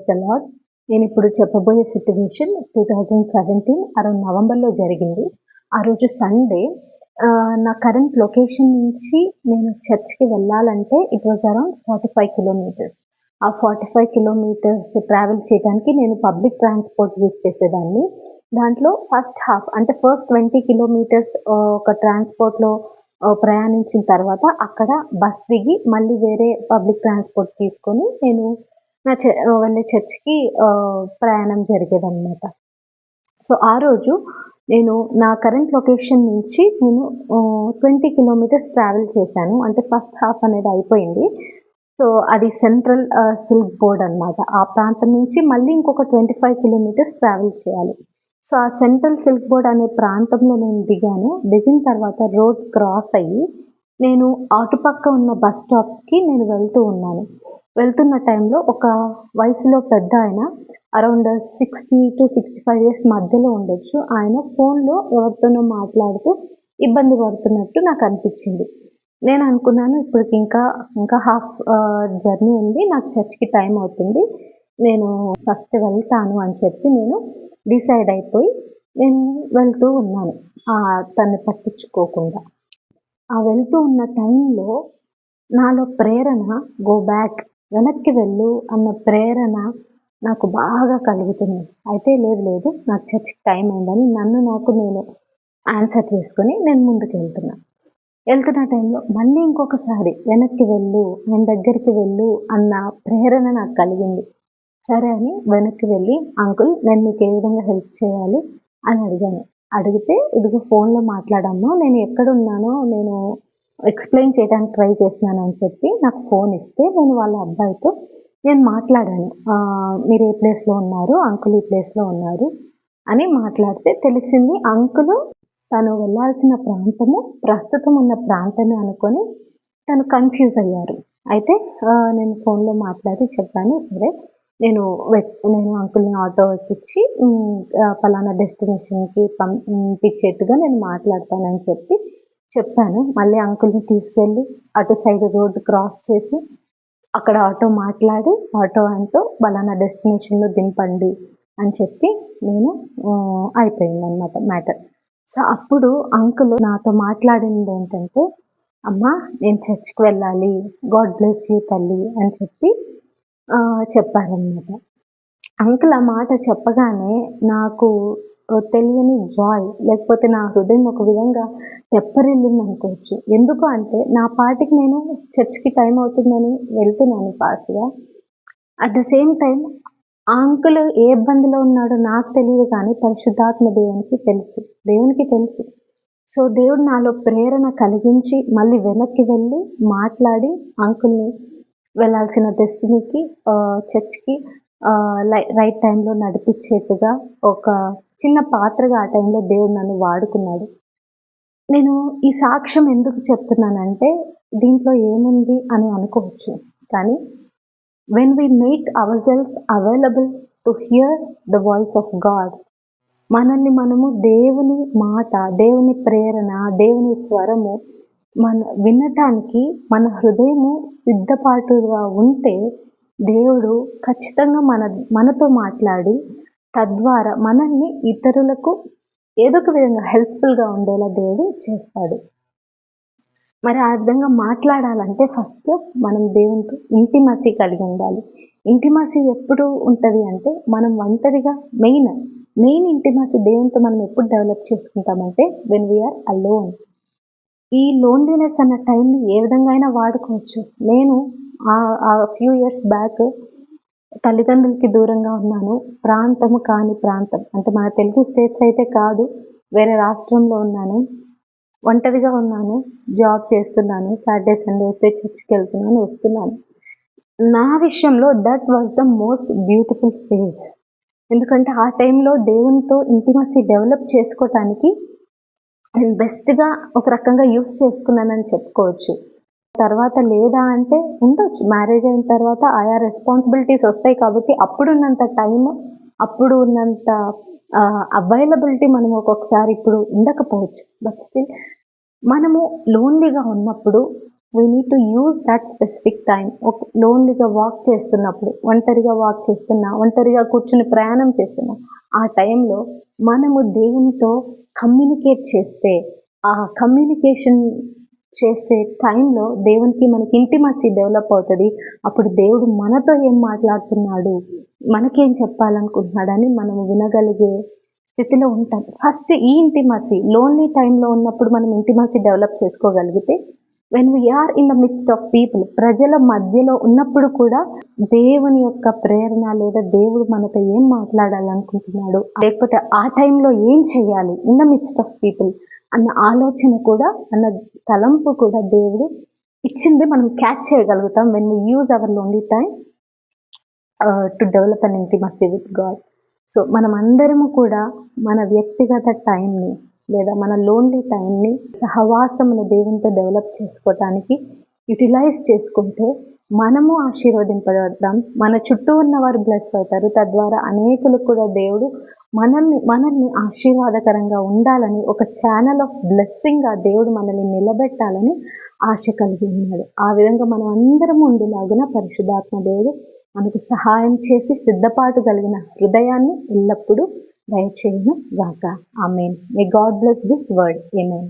Praise the lord. నేను ఇప్పుడు చెప్పబోయే సిట్యుయేషన్ 2017 అరౌండ్ నవంబర్‌లో జరిగింది. ఆ రోజు సండే. నా కరెంట్ లొకేషన్ నుంచి నేను చర్చ్‌కి వెళ్ళాలంటే ఇట్ వాస్ అరౌండ్ 45 కిలోమీటర్స్. ఆ 45 కిలోమీటర్స్ ట్రావెల్ చేయడానికి నేను పబ్లిక్ ట్రాన్స్‌పోర్ట్ యూజ్ చేసేదాన్ని. దాంట్లో ఫస్ట్ హాఫ్ అంటే ఫస్ట్ 20 కిలోమీటర్స్ ఒక ట్రాన్స్‌పోర్ట్‌లో ప్రయాణించిన తర్వాత అక్కడ బస్ దిగి మళ్ళీ వేరే పబ్లిక్ ట్రాన్స్‌పోర్ట్ తీసుకొని నేను వెళ్ళే చర్చ్‌కి ప్రయాణం జరిగేదనమాట. సో, ఆ రోజు నేను నా కరెంట్ లొకేషన్ నుంచి నేను 20 కిలోమీటర్స్ ట్రావెల్ చేశాను. అంటే ఫస్ట్ హాఫ్ అనేది అయిపోయింది. సో, అది సెంట్రల్ సిల్క్ బోర్డ్ అనమాట. ఆ ప్రాంతం నుంచి మళ్ళీ ఇంకొక 25 కిలోమీటర్స్ ట్రావెల్ చేయాలి. సో, ఆ సెంట్రల్ సిల్క్ బోర్డ్ అనే ప్రాంతంలో నేను దిగాను. దిగిన తర్వాత రోడ్ క్రాస్ అయ్యి నేను అటుపక్క ఉన్న బస్ స్టాప్‌కి నేను వెళ్తూ ఉన్నాను. వెళ్తున్న టైంలో ఒక వయసులో పెద్దాయన అరౌండ్ 60-65 ఇయర్స్ మధ్యలో ఉండొచ్చు. ఆయన ఫోన్‌లో ఎవరితోనో మాట్లాడుతూ ఇబ్బంది పడుతున్నట్టు నాకనిపిచ్చింది. నేననుకున్నాను ఇప్పటికి ఇంకా హాఫ్ జర్నీ ఉంది. నాకు చర్చ్‌కి టైం అవుతుంది. నేను ఫస్ట్ వెళ్తాను అని చెప్పి నేను డిసైడ్ అయిపోయి నేను వెళ్తూ ఉన్నాను. తన్ని పట్టించుకోకుండా. ఆ వెళ్తూ ఉన్న టైంలో నాలో ప్రేరణ గో బ్యాక్, వెనక్కి వెళ్ళు అన్న ప్రేరణ నాకు బాగా కలుగుతుంది. అయితే లేదు నాకు చర్చ్‌కి టైం అయిందని నన్ను నాకు నేను ఆన్సర్ చేసుకొని నేను ముందుకెళ్తున్నా. వెళ్తున్న టైంలో మళ్ళీ ఇంకొకసారి వెనక్కి వెళ్ళు, ఆయన దగ్గరికి వెళ్ళు అన్న ప్రేరణ నాకు కలిగింది. సరే అని వెనక్కి వెళ్ళి అంకుల్ నేను మీకు ఏ విధంగా హెల్ప్ చేయాలి అని అడిగాను. అడిగితే ఇదిగో ఫోన్‌లో మాట్లాడమ్మా నేను ఎక్కడున్నానో నేను ఎక్స్‌ప్లెయిన్ చేయడానికి ట్రై చేస్తున్నానని చెప్పి నాకు ఫోన్ ఇస్తే నేను వాళ్ళ అబ్బాయితో నేను మాట్లాడాను. మీరు ఏ ప్లేస్‌లో ఉన్నారు? అంకుల్ ఈ ప్లేస్‌లో ఉన్నారు అని మాట్లాడితే తెలిసింది అంకుల్ తను వెళ్ళాల్సిన ప్రాంతము ప్రస్తుతం ఉన్న ప్రాంతమే అనుకోని తను కన్‌ఫ్యూజ్ అయ్యారు. అయితే నేను ఫోన్‌లో మాట్లాడి చెప్పాను. సరే నేను నేను అంకుల్‌ని ఆటో ఎక్కిచ్చి పలానా డెస్టినేషన్‌కి పంపించేట్టుగా నేను మాట్లాడతానని చెప్పాను. మళ్ళీ అంకుల్‌ని తీసుకెళ్ళి అటు సైడ్ రోడ్ క్రాస్ చేసి అక్కడ ఆటో మాట్లాడి ఆటో ఆయనతో పలానా డెస్టినేషన్‌లో దింపండి అని చెప్పి నేను అయిపోయిందనమాట మ్యాటర్. సో, అప్పుడు అంకుల్ నాతో మాట్లాడిందేంటంటే, "అమ్మా నేను చర్చ్‌కి వెళ్ళాలి. గాడ్ బ్లెస్ యూ తల్లి" అని చెప్పారనమాట. అంకుల్ ఆ మాట చెప్పగానే నాకు తెలియని జాయ్ లేకపోతే నా హృదయం ఒక విధంగా తెప్పరిల్లిందనుకోవచ్చు. ఎందుకు అంటే నా పాటికి నేను చర్చ్‌కి టైం అవుతుందని వెళ్తున్నాను ఫాస్ట్‌గా. అట్ ద సేమ్ టైమ్ ఆ అంకుల్ ఏ ఇబ్బందిలో ఉన్నాడో నాకు తెలీదు కానీ పరిశుద్ధాత్మ దేవునికి తెలుసు. సో, దేవుడు నాలో ప్రేరణ కలిగించి మళ్ళీ వెనక్కి వెళ్ళి మాట్లాడి అంకుల్‌ని వెళ్ళాల్సిన డెస్టినీకి చర్చ్‌కి రైట్ టైంలో నడిపించేట్టుగా ఒక చిన్న పాత్రగా ఆ టైంలో దేవుడు నన్ను వాడుకున్నాడు. నేను ఈ సాక్ష్యం ఎందుకు చెప్తున్నానంటే దీంట్లో ఏముంది అని అనుకోవచ్చు. కానీ when we make ourselves available to hear the voice of God మనల్ని మనము దేవుని మాట, దేవుని ప్రేరణ, దేవుని స్వరము వినటానికి మన హృదయము సిద్ధపాటుగా ఉంటే దేవుడు ఖచ్చితంగా మనతో మాట్లాడి తద్వారా మనల్ని ఇతరులకు ఏదో ఒక విధంగా హెల్ప్‌ఫుల్‌గా ఉండేలా దేవుడు చేస్తాడు. మరి ఆ విధంగా మాట్లాడాలంటే ఫస్ట్ మనం దేవునితో ఇంటిమసీ కలిగి ఉండాలి. ఇంటిమసీ ఎప్పుడు ఉంటది అంటే మనం ఒంటరిగా మెయిన్ ఇంటిమసీ దేవునితో మనం ఎప్పుడు డెవలప్ చేసుకుంటామంటే వెన్ వి ఆర్ అలోన్. ఈ లోన్లీనెస్ అన్న టైంని ఏ విధంగా అయినా వాడుకోవచ్చు. నేను ఫ్యూ ఇయర్స్ బ్యాక్ తల్లిదండ్రులకి దూరంగా ఉన్నాను. ప్రాంతము కాని ప్రాంతం అంటే మన తెలుగు స్టేట్స్ అయితే కాదు. వేరే రాష్ట్రంలో ఉన్నాను. ఒంటరిగా ఉన్నాను. జాబ్ చేస్తున్నాను. సాటర్‌డే, సండే వస్తే చర్చ్‌కెళ్తున్నాను, వస్తున్నాను. నా విషయంలో that was the most beautiful phase. ఎందుకంటే ఆ టైంలో దేవునితో ఇంటిమసీ డెవలప్ చేసుకోటానికి నేను బెస్ట్‌గా ఒక రకంగా యూజ్ చేసుకున్నానని చెప్పుకోవచ్చు. తర్వాత లేదా అంటే ఉండొచ్చు. మ్యారేజ్ అయిన తర్వాత ఆయా రెస్పాన్సిబిలిటీస్ వస్తాయి కాబట్టి అప్పుడున్నంత టైము, అప్పుడు ఉన్నంత అవైలబిలిటీ మనం ఒక్కొక్కసారి ఇప్పుడు ఉండకపోవచ్చు. బట్ స్టిల్ మనము లోన్లీగా ఉన్నప్పుడు we need to use that specific time. లోన్లీగా వాక్ చేస్తున్నప్పుడు, ఒంటరిగా వాక్ చేస్తున్నా, ఒంటరిగా కూర్చుని ప్రయాణం చేస్తున్నా, ఆ టైంలో మనము దేవునితో కమ్యూనికేట్ చేస్తే, ఆ కమ్యూనికేషన్ చేసే టైంలో దేవునికి మనకి ఇంటిమసీ డెవలప్ అవుతుంది. అప్పుడు దేవుడు మనతో ఏం మాట్లాడుతున్నాడు, మనకేం చెప్పాలనుకుంటున్నాడని మనము వినగలిగే స్థితిలో ఉంటాం. ఫస్ట్ ఈ ఇంటిమసీ, లోన్లీ టైంలో ఉన్నప్పుడు మనం ఇంటిమసీ డెవలప్ చేసుకోగలిగితే, when we are in the midst of people, ప్రజల మధ్యలో ఉన్నప్పుడు కూడా దేవుని యొక్క ప్రేరణ లేదా దేవుడు మనతో ఏం మాట్లాడాలనుకుంటున్నాడు, లేకపోతే ఆ టైంలో ఏం చేయాలి in the midst of people అన్న ఆలోచన కూడా, అన్న తలంపు కూడా దేవుడు ఇచ్చింది మనం క్యాచ్ చేయగలుగుతాం when we use our lonely time to develop an intimacy with God. So మనం అందరము కూడా మన వ్యక్తిగత టైంని లేదా మన లోన్లీ టైంని సహవాసమును దేవునితో డెవలప్ చేసుకోవటానికి యూటిలైజ్ చేసుకుంటే మనము ఆశీర్వదింపబడతాం, మన చుట్టూ ఉన్నవారు బ్లెస్ అవుతారు. తద్వారా అనేకులకు కూడా దేవుడు మనల్ని ఆశీర్వాదకరంగా ఉండాలని, ఒక ఛానల్ ఆఫ్ బ్లెస్సింగ్గా దేవుడు మనల్ని నిలబెట్టాలని ఆశ కలిగి ఉన్నాడు. ఆ విధంగా మనం అందరం ఉండేలాగున పరిశుద్ధాత్మ దేవుడు మనకు సహాయం చేసి సిద్ధపాటు కలిగిన హృదయాన్ని ఎల్లప్పుడూ దయచేయును గాక. ఆమేన్. May God bless this word. Amen.